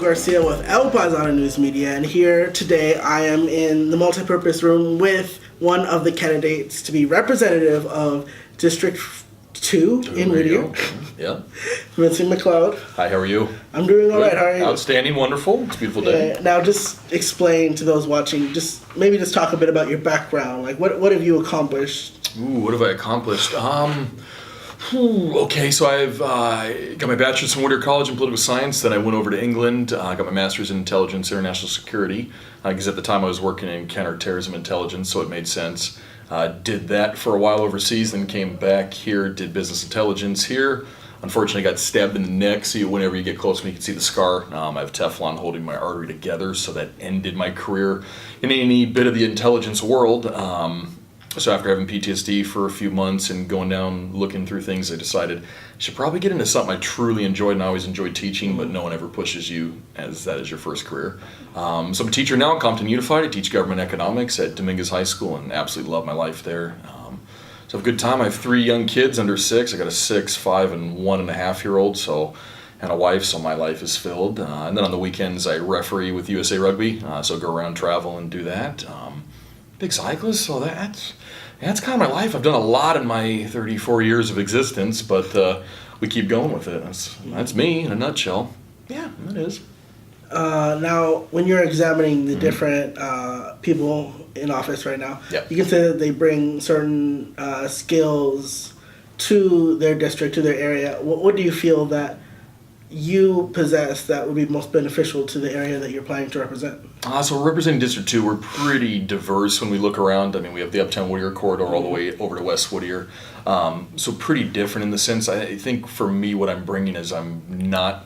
Garcia with El Paisano News Media, and here today I am in the multipurpose room with one of the candidates to be representative of District 2 in Whittier. Yeah. Vincent McLeod. Hi, how are you? I'm doing all right. How are you? Outstanding, wonderful. It's a beautiful day. Now, just explain to those watching, maybe talk a bit about your background. Like, what have you accomplished? Ooh, what have I accomplished? Okay, so I've got my bachelor's from Whittier College in political science. Then I went over to England. I got my master's in intelligence, international security, because at the time I was working in counterterrorism intelligence, so it made sense. Did that for a while overseas, then came back here, did business intelligence here. Unfortunately, got stabbed in the neck, so whenever you get close to me, you can see the scar. I have Teflon holding my artery together, so that ended my career in any bit of the intelligence world. So after having PTSD for a few months and going down looking through things, I decided I should probably get into something I truly enjoyed, and I always enjoyed teaching, but no one ever pushes you as that is your first career. So I'm a teacher now at Compton Unified. I teach government economics at Dominguez High School and absolutely love my life there. So I have a good time. I have 3 young kids under 6. I got a 6, 5, and 1.5-year-old, and a wife, so my life is filled. And then on the weekends I referee with USA Rugby, so go around, travel, and do that. Big cyclist, so that's kind of my life. I've done a lot in my 34 years of existence, but we keep going with it. That's me in a nutshell. Yeah, that is. Now, when you're examining the different people in office right now, Yep. you can say that they bring certain skills to their district, to their area. What do you feel that you possess that would be most beneficial to the area that you're planning to represent? So representing District 2, we're pretty diverse when we look around. I mean, we have the Uptown Whittier corridor all the way over to West Whittier. So pretty different in the sense, I think for me what I'm bringing is I'm not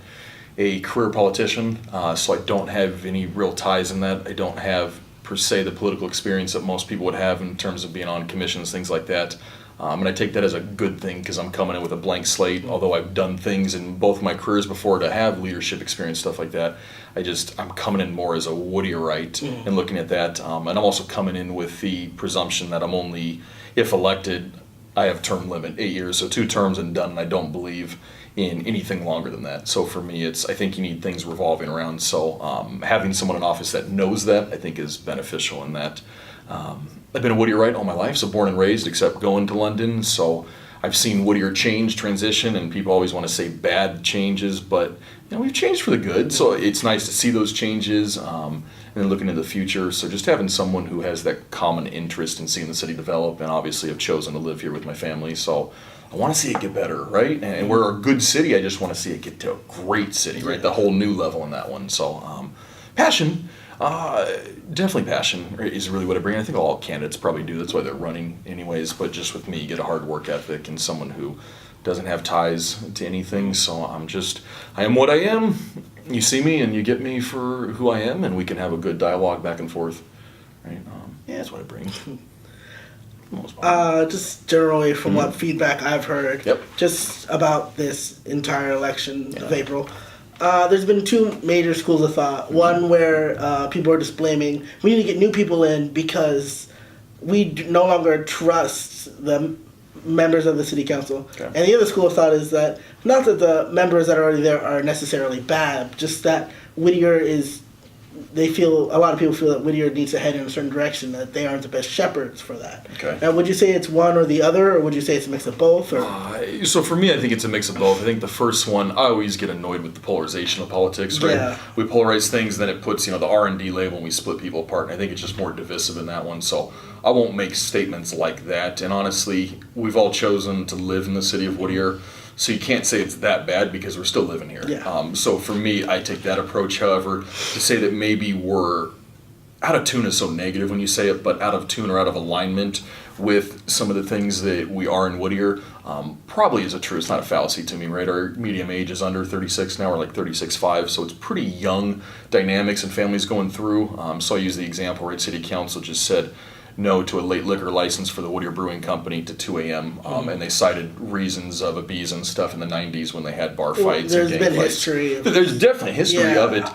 a career politician, so I don't have any real ties in that. I don't have, per se, the political experience that most people would have in terms of being on commissions, things like that. And I take that as a good thing because I'm coming in with a blank slate, although I've done things in both my careers before to have leadership experience, stuff like that. I'm coming in more as a Whittierite and looking at that. And I'm also coming in with the presumption that I'm only, if elected, I have term limit, 8 years, so 2 terms and done, and I don't believe in anything longer than that. So for me, I think you need things revolving around. So having someone in office that knows that, I think is beneficial in that. I've been a Whittierite all my life, so born and raised, except going to London. So I've seen Whittier change, transition, and people always want to say bad changes, but we've changed for the good. So it's nice to see those changes and then looking into the future. So just having someone who has that common interest in seeing the city develop, and obviously I've chosen to live here with my family. So I want to see it get better, right? And we're a good city. I just want to see it get to a great city, right? The whole new level in that one. So passion. Definitely passion is really what I bring. I think all candidates probably do. That's why they're running anyways. But just with me, you get a hard work ethic and someone who doesn't have ties to anything. So I am what I am. You see me and you get me for who I am, and we can have a good dialogue back and forth. Right? That's what I bring. Just generally from what feedback I've heard, just about this entire election of April. There's been 2 major schools of thought. One where people are just blaming, we need to get new people in because we no longer trust the members of the city council. Okay. And the other school of thought is that not that the members that are already there are necessarily bad, just that Whittier a lot of people feel that Whittier needs to head in a certain direction, that they aren't the best shepherds for that. Okay. Now, would you say it's one or the other, or would you say it's a mix of both? Or? So for me, I think it's a mix of both. I think the first one, I always get annoyed with the polarization of politics, right? Yeah. We polarize things, then it puts, the R&D label, and we split people apart, and I think it's just more divisive in that one. So I won't make statements like that. And honestly, we've all chosen to live in the city of Whittier, so you can't say it's that bad because we're still living here. Yeah. So for me, I take that approach. However, to say that maybe we're out of tune is so negative when you say it, but out of tune or out of alignment with some of the things that we are in Whittier probably is a true. It's not a fallacy to me, right? Our medium age is under 36 now, or like 36.5, so it's pretty young dynamics and families going through. So I use the example, right? City Council just said no to a late liquor license for the Whittier Brewing Company to 2 a.m. And they cited reasons of abuse and stuff in the 90s when they had bar fights. There's and gang been fights. history. There's definitely history of it.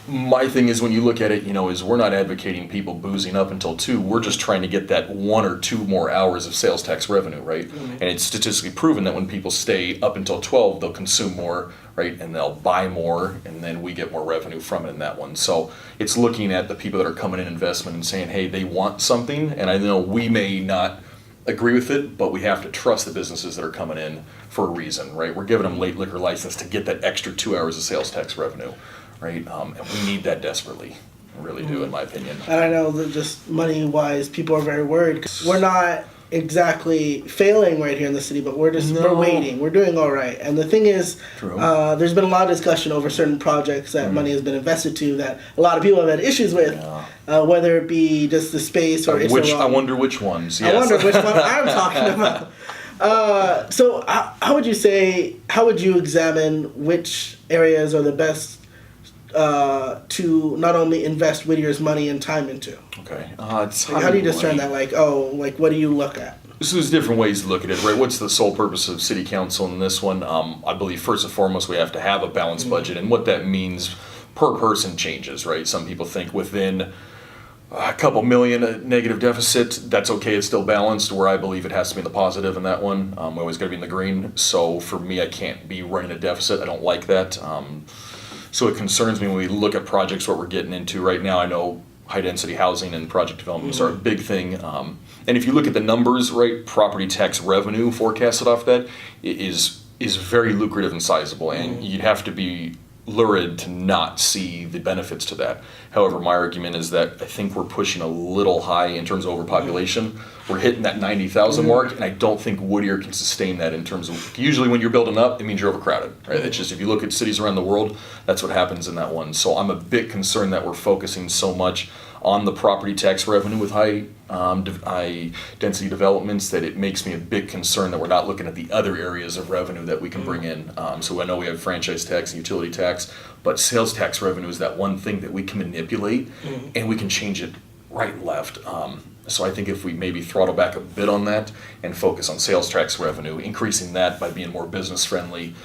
My thing is when you look at it, is we're not advocating people boozing up until 2. We're just trying to get that 1 or 2 more hours of sales tax revenue, right? Mm-hmm. And it's statistically proven that when people stay up until 12, they'll consume more, right? And they'll buy more, and then we get more revenue from it in that one. So it's looking at the people that are coming in investment and saying, hey, they want something, and I know we may not agree with it, but we have to trust the businesses that are coming in for a reason, right? We're giving them late liquor license to get that extra 2 hours of sales tax revenue. Right, and we need that desperately. I really do, in my opinion. And I know that just money-wise, people are very worried. We're not exactly failing right here in the city, but we're waiting. We're doing all right. And the thing is, there's been a lot of discussion over certain projects that money has been invested to that a lot of people have had issues with, whether it be just the space or I wonder which ones. Yes. I wonder which one I'm talking about. So how would you examine which areas are the best to not only invest Whittier's money and time into? Okay. How do you discern that? What do you look at? So there's different ways to look at it, right? What's the sole purpose of city council in this one? I believe first and foremost we have to have a balanced budget, and what that means per person changes, right? Some people think within a couple million a negative deficit, that's okay, it's still balanced, where I believe it has to be in the positive in that one. We always got to be in the green. So for me, I can't be running a deficit. I don't like that. So it concerns me when we look at projects, what we're getting into right now. I know high-density housing and project developments are a big thing. And if you look at the numbers, right, property tax revenue forecasted off that is very lucrative and sizable. And you'd have to be lurid to not see the benefits to that. However, my argument is that I think we're pushing a little high in terms of overpopulation. We're hitting that 90,000 mark, and I don't think Whittier can sustain that in terms of, usually when you're building up, it means you're overcrowded, right? It's just, if you look at cities around the world, that's what happens in that one. So I'm a bit concerned that we're focusing so much on the property tax revenue with high density developments that it makes me a bit concerned that we're not looking at the other areas of revenue that we can bring in. So I know we have franchise tax and utility tax, but sales tax revenue is that one thing that we can manipulate and we can change it right and left. So I think if we maybe throttle back a bit on that and focus on sales tax revenue, increasing that by being more business friendly,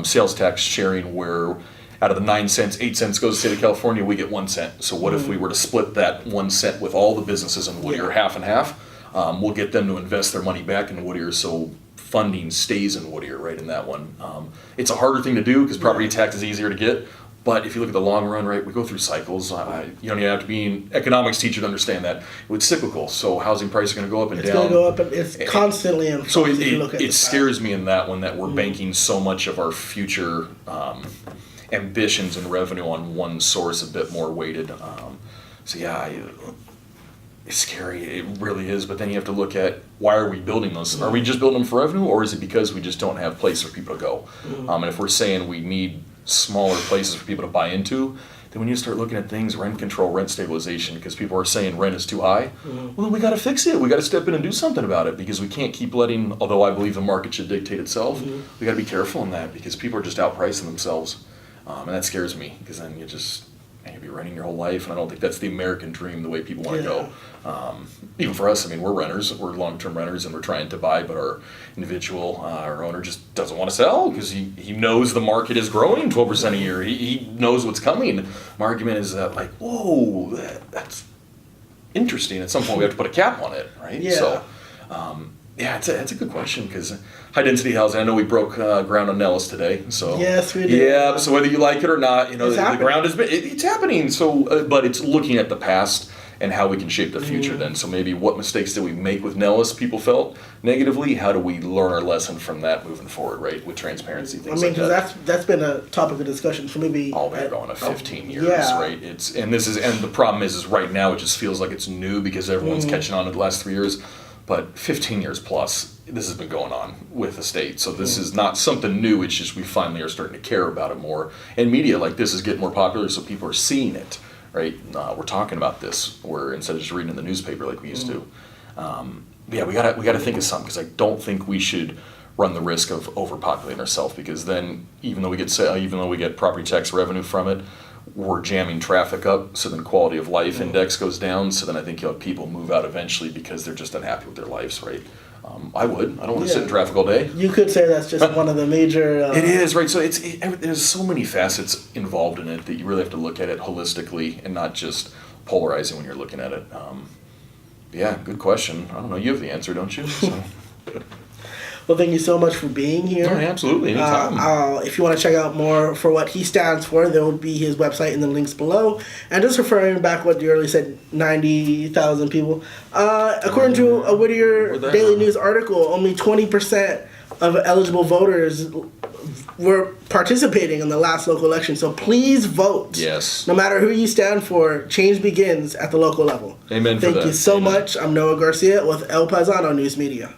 sales tax sharing where out of the 9 cents, 8 cents goes to the state of California, we get 1 cent. So what if we were to split that 1 cent with all the businesses in Whittier, half and half? We'll get them to invest their money back in Whittier, so funding stays in Whittier, right, in that one. It's a harder thing to do because property tax is easier to get. But if you look at the long run, right, we go through cycles. You don't even have to be an economics teacher to understand that. It's cyclical, so housing prices are going to go up and down. It's going to go up, and it's constantly in flux. So it scares me in that one that we're banking so much of our future ambitions and revenue on one source, a bit more weighted. It's scary. It really is. But then you have to look at, why are we building those? Are we just building them for revenue, or is it because we just don't have places for people to go? And if we're saying we need smaller places for people to buy into, then when you start looking at things, rent control, rent stabilization, because people are saying rent is too high, well, then we got to fix it. We got to step in and do something about it, because we can't keep letting, although I believe the market should dictate itself, we got to be careful in that, because people are just outpricing themselves. And that scares me, because then you'll be renting your whole life, and I don't think that's the American dream, the way people want to go. Even for us, we're renters, we're long-term renters, and we're trying to buy, but our individual, our owner just doesn't want to sell because he knows the market is growing 12% a year. He knows what's coming. My argument is that, whoa, that's interesting. At some point, we have to put a cap on it, right? Yeah. So, it's a good question, because high-density housing, I know we broke ground on Nellis today. So yes, we did. Yeah, so whether you like it or not, the ground is it's happening. So, but it's looking at the past and how we can shape the future then. So maybe what mistakes did we make with Nellis people felt negatively? How do we learn our lesson from that moving forward, right, with transparency, things like that? That's been a topic of discussion for maybe... we're going to 15 years, right? And the problem is right now it just feels like it's new because everyone's catching on in the last 3 years. But 15 years plus, this has been going on with the state. So this is not something new. It's just we finally are starting to care about it more. And media like this is getting more popular, so people are seeing it, right? We're talking about this, where instead of just reading in the newspaper like we used to. We gotta think of something, because I don't think we should run the risk of overpopulating ourselves, because then even though we get property tax revenue from it, we're jamming traffic up, so then quality of life index goes down, so then I think you'll have people move out eventually because they're just unhappy with their lives, right? I would. I don't want to sit in traffic all day. You could say that's just one of the major... It is, right? So there's so many facets involved in it that you really have to look at it holistically and not just polarizing when you're looking at it. Yeah, good question. I don't know. You have the answer, don't you? So. Well, thank you so much for being here. Oh, absolutely. Anytime. If you want to check out more for what he stands for, there will be his website in the links below. And just referring back what you earlier said, 90,000 people. According to a Whittier Daily News article, only 20% of eligible voters were participating in the last local election. So please vote. Yes. No matter who you stand for, change begins at the local level. Amen for that. Thank you so much. I'm Noah Garcia with El Paisano News Media.